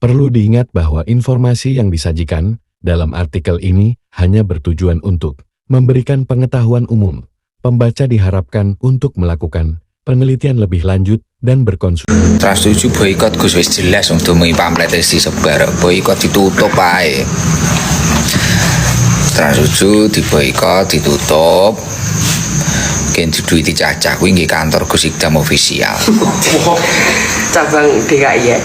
Perlu diingat bahwa informasi yang disajikan dalam artikel ini hanya bertujuan untuk memberikan pengetahuan umum. Pembaca diharapkan untuk melakukan penelitian lebih lanjut dan berkonsumsi. Trans 7 boikot Gus wis jelas untuk mengi pamflet disebar. Boikot ditutup ae. Trans 7 diboikot ditutup. Mungkin diduiti cacah kuwi nggih kantor Gus Ikdam official. Cabang DKI ya.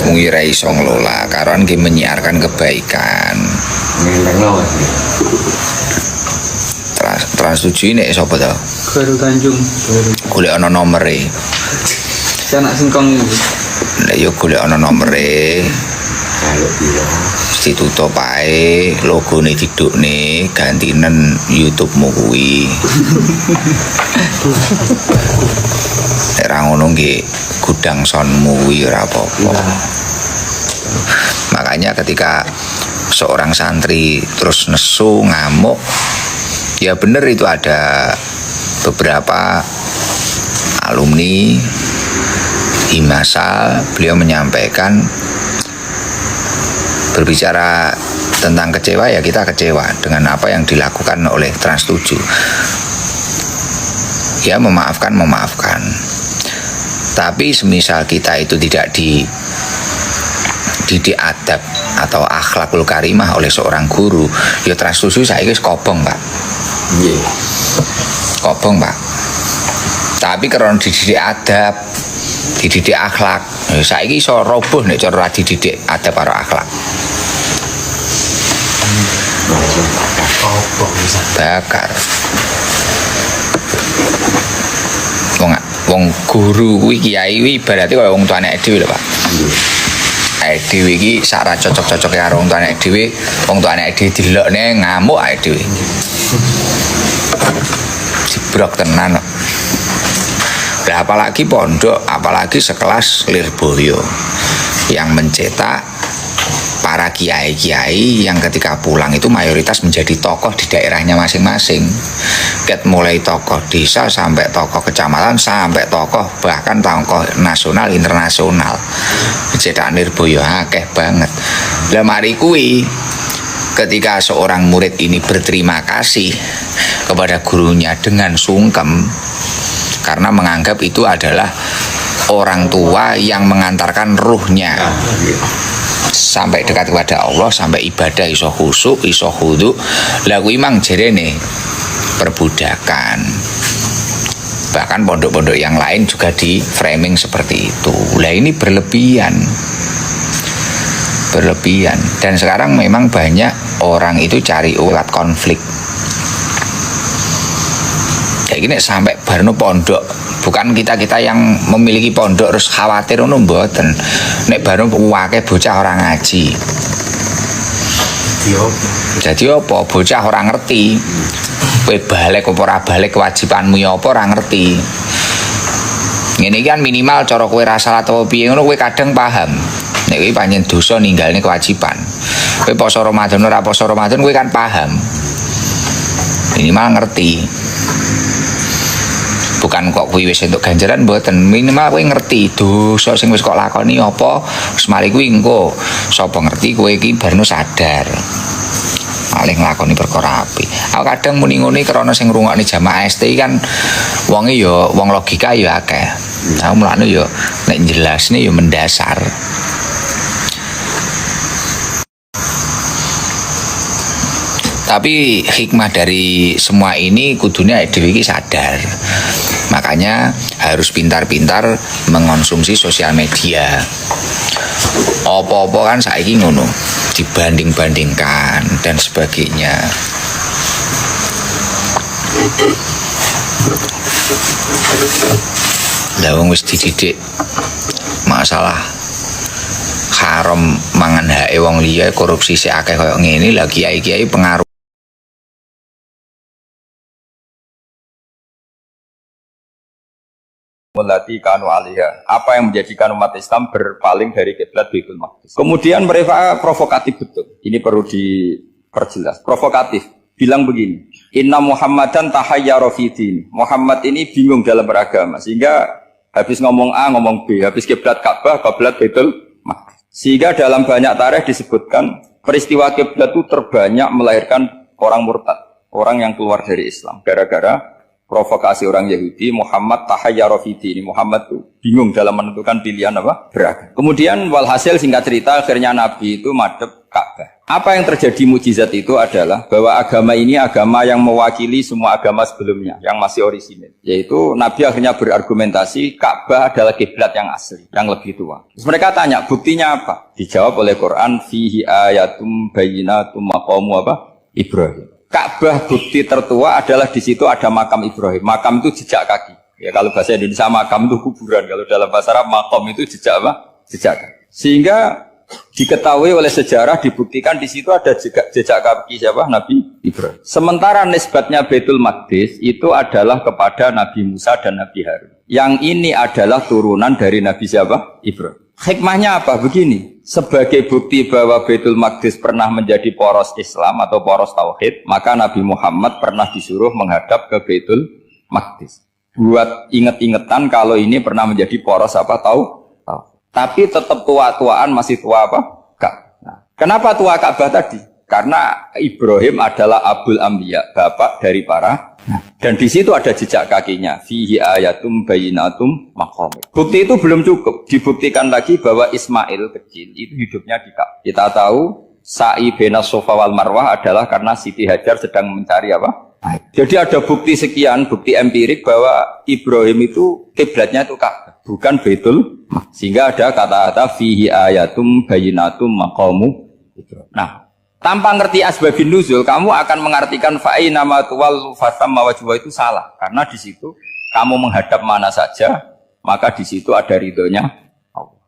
Mungkin ra iso ngelola karon nggih menyiarkan kebaikan. Trans 7 ini sapa to? Khairul Tanjung. Golek ana nomere. Anak singkong iki. Lah yo golek ana nomere. Ditutup ae, logone didukne, gantinen YouTube-mu kuwi. Nek ra ngono nggih gudang sonmu kuwi ora apa-apa. Makanya ketika seorang santri terus nesu, ngamuk, ya bener itu ada beberapa alumni Himasal, beliau menyampaikan berbicara tentang kecewa, ya kita kecewa dengan apa yang dilakukan oleh Trans 7. Ya memaafkan. Tapi semisal kita itu tidak dididik adab atau akhlakul karimah oleh seorang guru, ya Trans 7 saiki wis kobong, Pak. Nggih. Kobong, Pak. Tapi karena dididik adab, dididik akhlak, saiki iso roboh nek cara dididik adab karo akhlak. Bakar. Wong guru kuwi kiai kuwi ibarate kaya wong tuane dhewe lho, Pak. Dhewe iki sak ra cocok-cocoke karo wong tuane dhewe, wong tuane dhewe dilokne ngamuk ae dhewe. Dibrok tenan kok. Lah apalagi pondok, apalagi sekelas Lirboyo yang mencetak para kiai-kiai yang ketika pulang itu mayoritas menjadi tokoh di daerahnya masing-masing. Ket mulai tokoh desa sampai tokoh kecamatan sampai tokoh bahkan tokoh nasional internasional. Cetakan Lirboyo akeh banget. Lah mari kuwi ketika seorang murid ini berterima kasih kepada gurunya dengan sungkem karena menganggap itu adalah orang tua yang mengantarkan ruhnya sampai dekat kepada Allah, sampai ibadah iso khusyuk, iso khudu. Lah kuwi mang jerene perbudakan. Bahkan pondok-pondok yang lain juga di framing seperti itu. Lah ini berlebihan. Dan sekarang memang banyak orang itu cari ulat konflik. Kayak gini sampai barno pondok, bukan kita yang memiliki pondok terus khawatir ngono mboten. Nek barno akeh bocah orang ngaji. Jadi apa bocah orang ngerti. Kowe balik apa ora balik kewajibanmu ya apa ora ngerti. Ngene iki kan minimal cara kowe ra salah atau piye ngono kowe kadang paham. Nek kowe pancen dosa ninggalne kewajiban. Kowe poso Ramadan ora poso Ramadan kowe kan paham. Minimal ngerti. Bukan kok kuwi wis entuk ganjaran mboten, minimal kowe ngerti dosa sing wis kok lakoni apa, wis mari kuwi engko sapa ngerti kowe iki barno sadar. Paling nglakoni perkara apik. Aku kadang muni ngene krana sing ngrungokne jamaah ST kan wonge ya wong logika ya akeh. Aku mulane ya nek jelasne ya mendasar. Tapi hikmah dari semua ini kudunya dhewe iki sadar. Makanya harus pintar-pintar mengonsumsi sosial media. Apa-apa kan saiki ngono, dibanding-bandingkan dan sebagainya. Lah wong wis dididik masalah haram mangan hake wong liya, korupsi sik akeh koyo ngene, lah kiai-kiai pengaruh Mulati kanu alihah, apa yang menjadikan umat Islam berpaling dari kiblat Baitul Maqdis. Kemudian mereka provokatif betul. Ini perlu diperjelas. Provokatif. Bilang begini, Inna Muhammadan tahayyara fi din. Muhammad ini bingung dalam beragama sehingga Habis ngomong A, ngomong B. Habis kiblat Ka'bah, kiblat Baitul Maqdis. Sehingga dalam banyak tarikh disebutkan peristiwa kiblat itu terbanyak melahirkan orang murtad, orang yang keluar dari Islam gara-gara provokasi orang Yahudi. Muhammad tahayyara fi dini. Muhammad tuh bingung dalam menentukan pilihan apa? Beragama. Kemudian walhasil singkat cerita akhirnya Nabi itu madhep Ka'bah. Apa yang terjadi mukjizat itu adalah bahwa agama ini agama yang mewakili semua agama sebelumnya yang masih orisinil. Yaitu Nabi akhirnya berargumentasi Ka'bah adalah kiblat yang asli, yang lebih tua. Terus mereka tanya, buktinya apa? Dijawab oleh Quran, fihi ayatum bayyinatum maqamu apa? Ibrahim. Ka'bah bukti tertua adalah di situ ada makam Ibrahim. Makam itu jejak kaki. Ya kalau bahasa Indonesia makam itu kuburan. Kalau dalam bahasa Arab makam itu jejak apa? Jejak kaki. Sehingga diketahui oleh sejarah dibuktikan di situ ada jejak kaki siapa? Nabi Ibrahim. Sementara nisbatnya Baitul Maqdis itu adalah kepada Nabi Musa dan Nabi Harun. Yang ini adalah turunan dari Nabi siapa? Ibrahim. Hikmahnya apa? Begini, sebagai bukti bahwa Baitul Maqdis pernah menjadi poros Islam atau poros Tauhid, maka Nabi Muhammad pernah disuruh menghadap ke Baitul Maqdis. Buat inget-ingetan kalau ini pernah menjadi poros apa? Tahu? Tapi tetap tua-tuaan masih tua apa? Nah, kenapa tua Ka'bah tadi? Karena Ibrahim adalah Abul Anbiya, bapak dari para. Dan di situ ada jejak kakinya. Fihi ayatum bayyinatum maqam. Bukti itu belum cukup. Dibuktikan lagi bahwa Ismail kecil itu hidupnya di Ka'bah. Kita tahu sa'i baina Safa wal Marwah adalah karena Siti Hajar sedang mencari apa? Jadi ada bukti sekian, bukti empirik bahwa Ibrahim itu kiblatnya itu Ka'bah, bukan Baitul. Sehingga ada kata-kata fihi ayatum bayyinatum maqamu. Nah, tanpa ngerti asbabun nuzul, kamu akan mengartikan fa'i nama tuwal fatamma wajwa itu salah. Karena di situ kamu menghadap mana saja, maka di situ ada ridhonya Allah.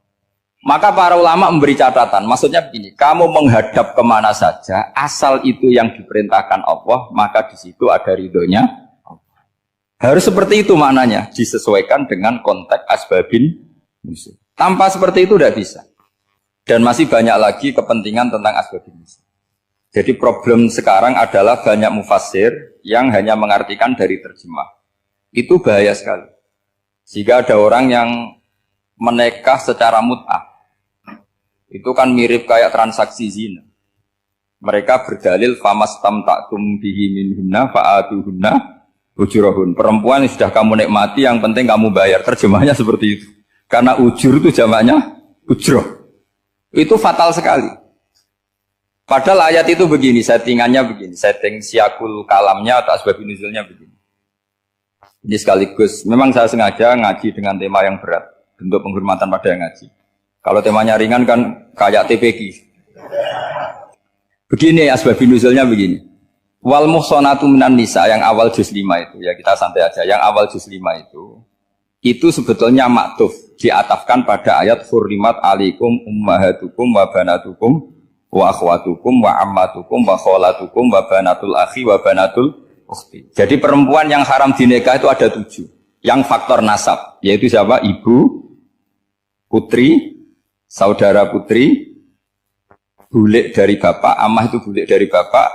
Maka para ulama memberi catatan, maksudnya begini, kamu menghadap kemana saja, asal itu yang diperintahkan Allah, maka di situ ada ridhonya Allah. Harus seperti itu maknanya, disesuaikan dengan konteks asbabun nuzul. Tanpa seperti itu tidak bisa. Dan masih banyak lagi kepentingan tentang asbabun nuzul. Jadi problem sekarang adalah banyak mufassir yang hanya mengartikan dari terjemah. Itu bahaya sekali. Jika ada orang yang menikah secara mut'ah, itu kan mirip kayak transaksi zina. Mereka berdalil famastamta'tum bihi minhunna fa'atuhunna ujurahun. Perempuan yang sudah kamu nikmati, yang penting kamu bayar. Terjemahnya seperti itu. Karena ujur itu jamaknya ujroh. Itu fatal sekali. Padahal ayat itu begini, settingannya begini, setting siakul kalamnya atau asbabun nuzulnya begini. Ini sekaligus, memang saya sengaja ngaji dengan tema yang berat, bentuk penghormatan pada yang ngaji. Kalau temanya ringan kan kayak TPQ. Begini asbabun nuzulnya begini. Wal muhsanatu minan nisa yang awal juz 5 itu, ya kita santai aja, yang awal juz 5 itu sebetulnya maktuf, diatafkan pada ayat hurrimat alaikum ummahatukum wa banatukum wa akhwatukum wa ammatukum wa kholatukum wa banatul akhi wa banatul ukhti. Jadi perempuan yang haram dinikah itu ada 7. Yang faktor nasab, yaitu siapa? Ibu, putri, saudara putri, bulik dari bapak, amah itu bulik dari bapak,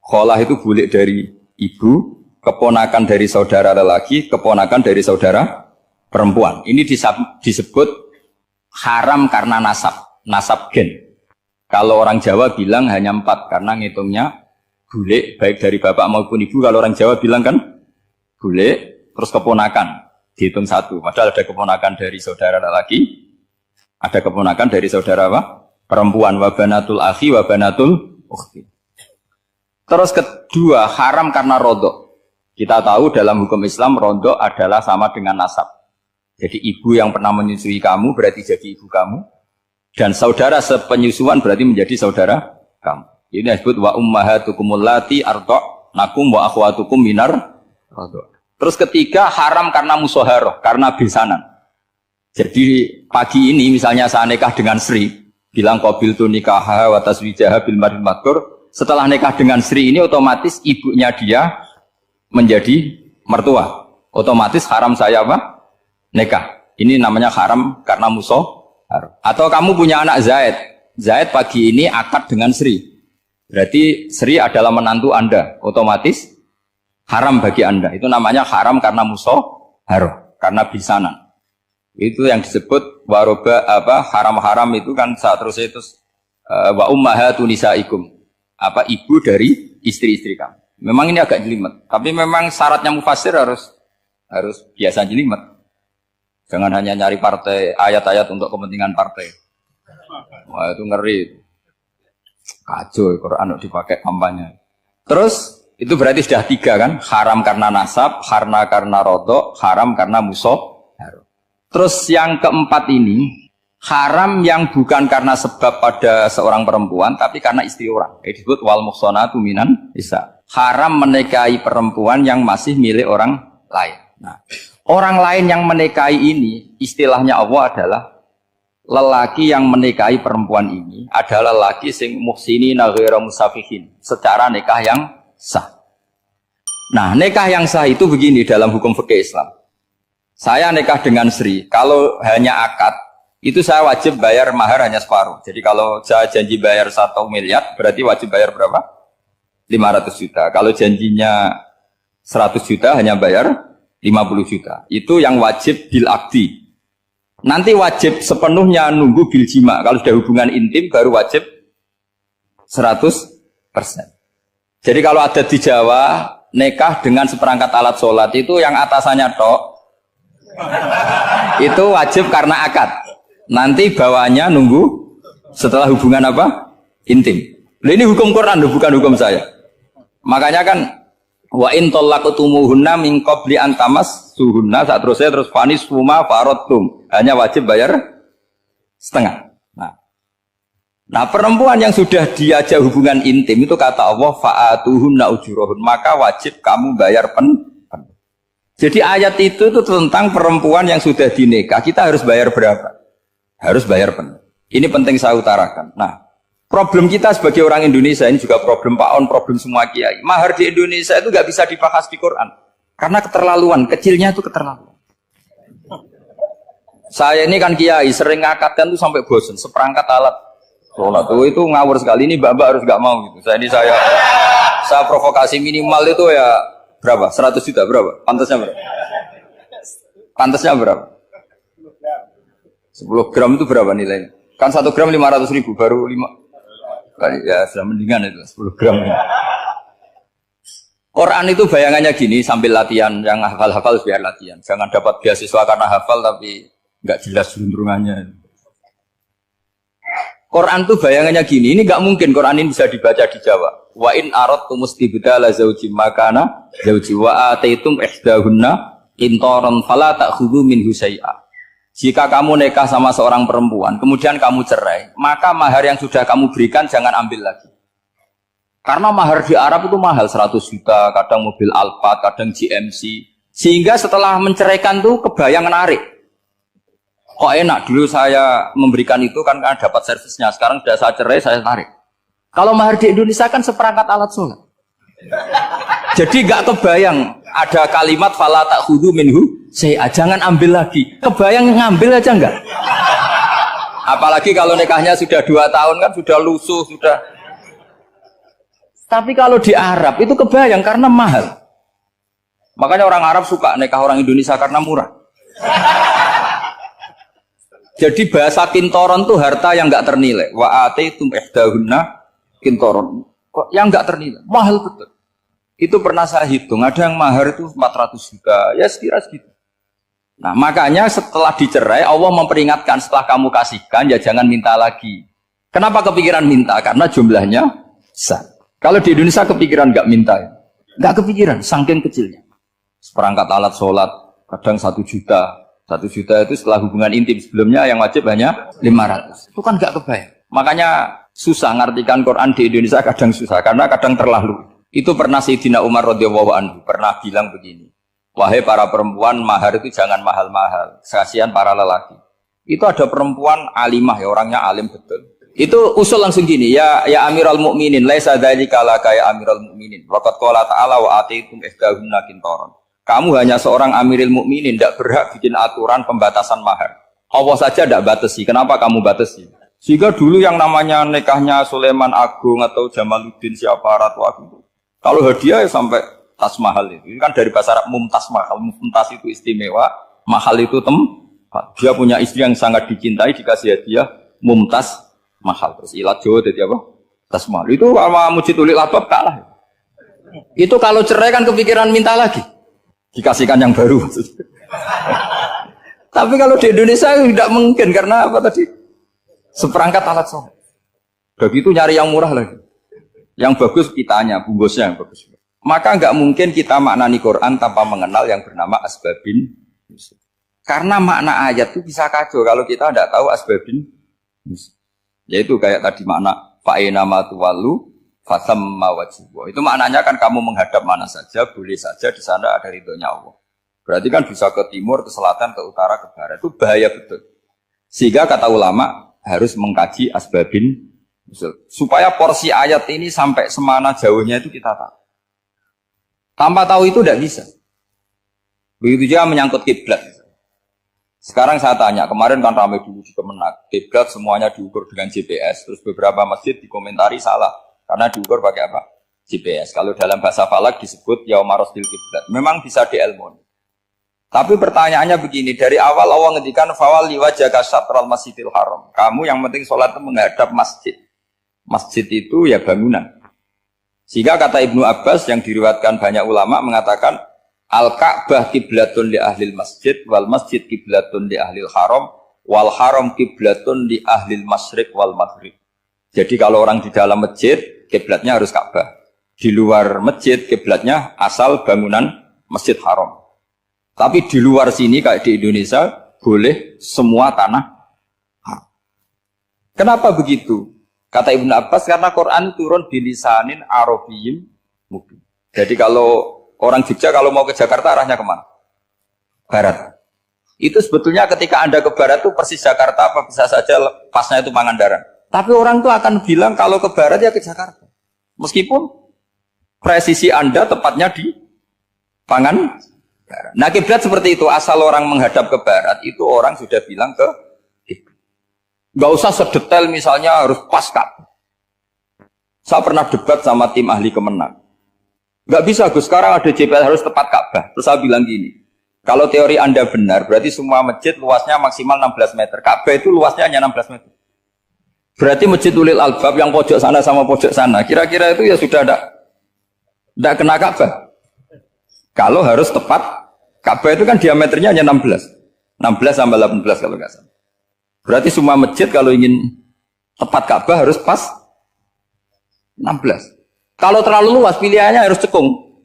kholah itu bulik dari ibu, keponakan dari saudara lelaki, keponakan dari saudara perempuan. Ini disebut haram karena nasab gen. Kalau orang Jawa bilang hanya 4 karena ngitungnya bulik baik dari bapak maupun ibu. Kalau orang Jawa bilang kan bulik terus keponakan dihitung 1. Padahal ada keponakan dari saudara lelaki, ada keponakan dari saudara apa? Perempuan. Wabanatul akhi wabanatul ukhti. Terus kedua haram karena rodok. Kita tahu dalam hukum Islam rodok adalah sama dengan nasab. Jadi ibu yang pernah menyusui kamu berarti jadi ibu kamu. Dan saudara sepenyusuan berarti menjadi saudara kamu. Ini disebut wa ummahatukumul lati arda'nakum wa akhwatukum minar radha'. Terus ketiga haram karena musoharoh, karena besanan. Jadi pagi ini misalnya saya nikah dengan Sri, bilang qabil tu nikaha wa taswijaha bil mar'il madkur. Setelah nikah dengan Sri ini otomatis ibunya dia menjadi mertua. Otomatis haram saya apa? Nikah. Ini namanya haram karena musoharoh. Atau kamu punya anak Zaid. Zaid pagi ini akad dengan Sri. Berarti Sri adalah menantu Anda. Otomatis haram bagi Anda. Itu namanya haram karena musoharoh, karena bisanan. Itu yang disebut waroba haram-haram itu kan seterusnya itu wa ummahatu nisaikum. Ibu dari istri-istri kamu. Memang ini agak jelimet, tapi memang syaratnya mufassir harus biasa jelimet. Jangan hanya nyari partai ayat-ayat untuk kepentingan partai. Wah itu ngeri. Kacau Quran dipakai kampanye. Terus itu berarti sudah 3 kan? Haram karena nasab, karena rodok, haram karena musuh. Terus yang keempat ini haram yang bukan karena sebab pada seorang perempuan, tapi karena istri orang. Disebut wal muhsanatu minan nisa. Haram menikahi perempuan yang masih milik orang lain. Nah, orang lain yang menikahi ini istilahnya Allah adalah lelaki yang menikahi perempuan ini adalah lelaki sing muhsinina ghairu musafihin secara nikah yang sah. Nah, nikah yang sah itu begini dalam hukum fikih Islam. Saya nikah dengan Sri, kalau hanya akad, itu saya wajib bayar mahar hanya separuh. Jadi kalau saya janji bayar 1 miliar, berarti wajib bayar berapa? 500 juta. Kalau janjinya 100 juta, hanya bayar 50 juta. Itu yang wajib bil akdi. Nanti wajib sepenuhnya nunggu bil jima. Kalau sudah hubungan intim, baru wajib 100%. Jadi kalau ada di Jawa, nikah dengan seperangkat alat sholat, itu yang atasannya tok, itu wajib karena akad. Nanti bawahnya nunggu setelah hubungan intim. Ini hukum Quran, bukan hukum saya. Makanya kan wa in talaqtumuhunna min qabli an tamassuhunna, terus fanis huma faradtum, hanya wajib bayar setengah. Nah perempuan yang sudah diajak hubungan intim itu kata Allah fa'atuhunna ujurahun, maka wajib kamu bayar Jadi ayat itu tentang perempuan yang sudah dinikah, kita harus bayar berapa? Harus bayar penuh. Ini penting saya utarakan. Nah, problem kita sebagai orang Indonesia, ini juga problem Pak On, problem semua kiai. Mahar di Indonesia itu nggak bisa dibahas di Quran. Karena keterlaluan, kecilnya itu keterlaluan. Saya ini kan kiai, sering ngakatkan tuh sampai bosan, seperangkat alat sholat. Itu ngawur sekali, ini mbak-mbak harus nggak mau gitu. Saya provokasi minimal itu ya berapa? 100 juta berapa? Pantasnya berapa? Pantasnya berapa? 10 gram itu berapa nilainya? Kan 1 gram 500 ribu, baru 5. Ya sudah mendingan itu 10 gram. Quran itu bayangannya gini, sambil latihan, yang hafal-hafal biar latihan. Jangan dapat beasiswa karena hafal tapi nggak jelas juntrungannya. Quran itu bayangannya gini, ini nggak mungkin Quran ini bisa dibaca di Jawa. Wa in aradtum istibdala zawji makana zawji wa ataitum ihdahunna qintaran fala ta'khudhu minhu syai'a. Jika kamu nikah sama seorang perempuan, kemudian kamu cerai, maka mahar yang sudah kamu berikan jangan ambil lagi. Karena mahar di Arab itu mahal, 100 juta, kadang mobil Alphard, kadang GMC. Sehingga setelah menceraikan tuh kebayang menarik. Kok enak, dulu saya memberikan itu kan dapat servisnya, sekarang sudah saya cerai, saya tarik. Kalau mahar di Indonesia kan seperangkat alat sholat. Jadi gak kebayang ada kalimat fala ta'khudhu minhu syai'a, jangan ambil lagi. Kebayang ngambil aja enggak? Apalagi kalau nikahnya sudah 2 tahun kan sudah lusuh, sudah. Tapi kalau di Arab itu kebayang karena mahal. Makanya orang Arab suka nikah orang Indonesia karena murah. Jadi bahasa kintoron tuh harta yang enggak ternilai. Wa ataitum ihdahunna kintoron. Kok yang enggak ternilai? Mahal betul. Itu pernah saya hitung, ada yang mahar itu 400 juta. Ya sekira segitu. Nah, makanya setelah dicerai Allah memperingatkan setelah kamu kasihkan ya jangan minta lagi. Kenapa kepikiran minta? Karena jumlahnya besar. Kalau di Indonesia kepikiran enggak minta ya. Enggak kepikiran, saking kecilnya. Seperangkat alat sholat kadang 1 juta. 1 juta itu setelah hubungan intim, sebelumnya yang wajib hanya 500. Itu kan gak kebayang. Makanya susah ngartikan Quran di Indonesia, kadang susah karena kadang terlalu. Itu pernah Sayyidina Umar radhiyallahu anhu pernah bilang begini, wahai para perempuan, mahar itu jangan mahal-mahal, kasihan para lelaki. Itu ada perempuan alimah ya, orangnya alim betul. Itu usul langsung gini, ya Amirul Mukminin, laisa dzalika laka ya Amirul Mukminin. Waqad qala ta'ala wa atiitum ihdahunna qintaran. Kamu hanya seorang Amirul Mukminin, tidak berhak bikin aturan pembatasan mahar. Allah saja tidak batasi. Kenapa kamu batasi? Sehingga dulu yang namanya nikahnya Sulaiman Agung atau Jamaluddin siapa Ratu Agung, kalau hadiah ya sampai tas mahal itu. Ini kan dari bahasa Arab mumtaz mahal. Mumtaz itu istimewa, mahal itu Dia punya istri yang sangat dicintai, dikasih hadiah mumtaz mahal. Terus ilat Jawa jadi apa? Tas mahal. Itu sama Mujid Ulil Albab kalah. Itu kalau cerai kan kepikiran minta lagi. Dikasihkan yang baru. Tapi kalau di Indonesia tidak mungkin karena apa tadi? Seperangkat alat sholat. Begitu nyari yang murah lagi. Yang bagus kitanya, bungkusnya yang bagus. Maka nggak mungkin kita maknani Quran tanpa mengenal yang bernama asbabin. Karena makna ayat itu bisa kacau kalau kita tidak tahu asbabin. Yaitu kayak tadi makna fa'ina ma tuwallu fasamma wajibwa. Itu maknanya kan kamu menghadap mana saja, boleh saja di sana ada ridhonya Allah. Berarti kan bisa ke timur, ke selatan, ke utara, ke barat. Itu bahaya betul. Sehingga kata ulama harus mengkaji asbabin supaya porsi ayat ini sampai semana jauhnya itu kita tahu. Tanpa tahu itu tidak bisa. Begitu juga menyangkut kiblat. Sekarang saya tanya, kemarin kan ramai dulu di Kemenak, kiblat semuanya diukur dengan GPS, terus beberapa masjid dikomentari salah, karena diukur pakai apa? GPS. Kalau dalam bahasa falak disebut yaumarosdil kiblat. Memang bisa diilmoni. Tapi pertanyaannya begini, dari awal Allah ngendikan fawalli wajhaka syatral masjidil haram. Kamu yang penting sholat itu menghadap masjid. Masjid itu ya bangunan. Sehingga kata Ibnu Abbas yang diriwayatkan banyak ulama mengatakan Al-Ka'bah kiblatun li ahlil masjid wal masjid kiblatun li ahlil haram wal haram kiblatun li ahlil masyriq wal maghrib. Jadi kalau orang di dalam masjid kiblatnya harus Ka'bah. Di luar masjid kiblatnya asal bangunan Masjid Haram. Tapi di luar sini kayak di Indonesia boleh semua tanah haram. Kenapa begitu? Kata Ibnu Abbas karena Quran turun bilisanin Arabiyyin mubin. Jadi kalau orang Jogja kalau mau ke Jakarta arahnya kemana? Barat. Itu sebetulnya ketika Anda ke barat itu persis Jakarta apa bisa saja pasnya itu Pangandaran. Tapi orang itu akan bilang kalau ke barat ya ke Jakarta. Meskipun presisi Anda tepatnya di Pangandaran. Nah kiblat seperti itu, asal orang menghadap ke barat itu orang sudah bilang ke kiblat. Gak usah sedetail misalnya harus pas Ka'bah. Saya pernah debat sama tim ahli Kemenak. Gak bisa Gus, sekarang ada GPS harus tepat Ka'bah. Terus saya bilang gini, kalau teori Anda benar, berarti semua masjid luasnya maksimal 16 meter. Ka'bah itu luasnya hanya 16 meter. Berarti Masjid Ulil Albab yang pojok sana sama pojok sana, kira-kira itu ya sudah tidak kena Ka'bah. Kalau harus tepat, Ka'bah itu kan diameternya hanya 16. 16 sampai 18 kalau nggak salah. Berarti semua masjid kalau ingin tepat Ka'bah harus pas 16. Kalau terlalu luas pilihannya harus cekung.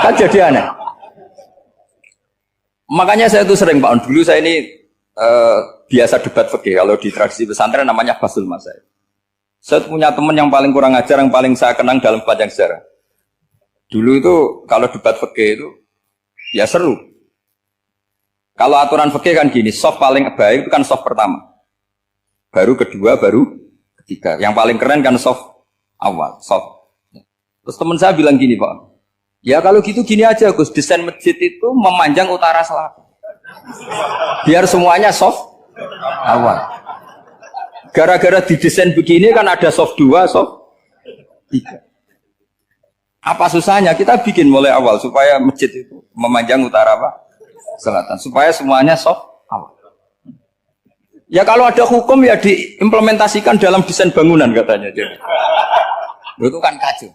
Kan jadi aneh. Makanya saya itu sering Pak, dulu saya ini biasa debat fikih. Kalau di tradisi pesantren namanya Basul Masail. Saya punya teman yang paling kurang ajar, yang paling saya kenang dalam panjang sejarah. Dulu itu kalau debat fikih itu ya seru. Kalau aturan fikih kan gini, soft paling baik itu kan soft pertama. Baru kedua, baru ketiga. Yang paling keren kan soft awal, soft. Terus teman saya bilang gini Pak, ya kalau gitu gini aja Gus, desain masjid itu memanjang utara selatan. Biar semuanya soft awal. Gara-gara didesain begini kan ada soft 2, soft 3. Apa susahnya? Kita bikin mulai awal supaya masjid itu memanjang utara apa? Selatan. Supaya semuanya soft awal. Ya kalau ada hukum ya diimplementasikan dalam desain bangunan katanya. Itu kan kacau.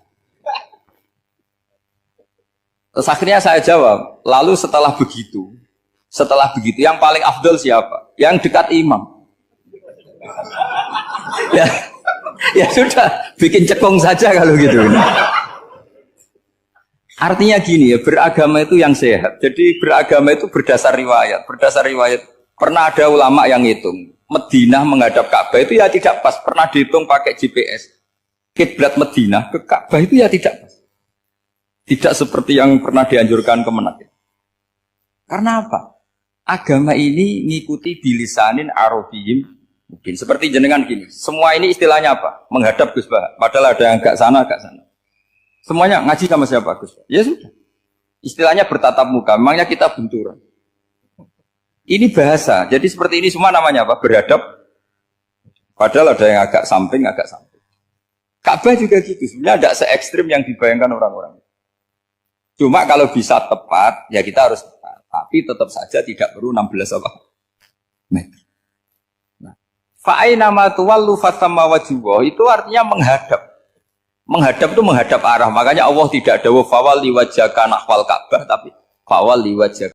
Terus akhirnya saya jawab, lalu setelah begitu yang paling afdol siapa? Yang dekat imam. Ya sudah, bikin cekung saja kalau gitu. Artinya gini ya, beragama itu yang sehat. Jadi beragama itu berdasar riwayat. Berdasar riwayat, pernah ada ulama yang ngitung. Madinah menghadap Ka'bah itu ya tidak pas. Pernah dihitung pakai GPS. Kiblat Madinah ke Ka'bah itu ya tidak pas. Tidak seperti yang pernah dianjurkan Kemenak. Karena apa? Agama ini ngikuti bilisanin Arabiyyin mungkin. Seperti jenengan gini. Semua ini istilahnya apa? Menghadap Gus Bah. Padahal ada yang agak sana, agak sana. Semuanya ngaji sama siapa Gus? Ya sudah. Istilahnya bertatap muka. Memangnya kita benturan. Ini bahasa. Jadi seperti ini semua namanya apa? Berhadap. Padahal ada yang agak samping, agak samping. Ka'bah juga gitu. Sebenarnya tidak se-ekstrim yang dibayangkan orang-orang. Cuma kalau bisa tepat, ya kita harus tepat. Tapi tetap saja tidak perlu 16 apa? Meter. Nah, fa'aina ma tuwallu fatamma wajhuhu itu artinya menghadap. Menghadap itu menghadap arah. Makanya Allah tidak dawuh fawalli wajhaka nahwal Ka'bah tapi fawalli wajhaka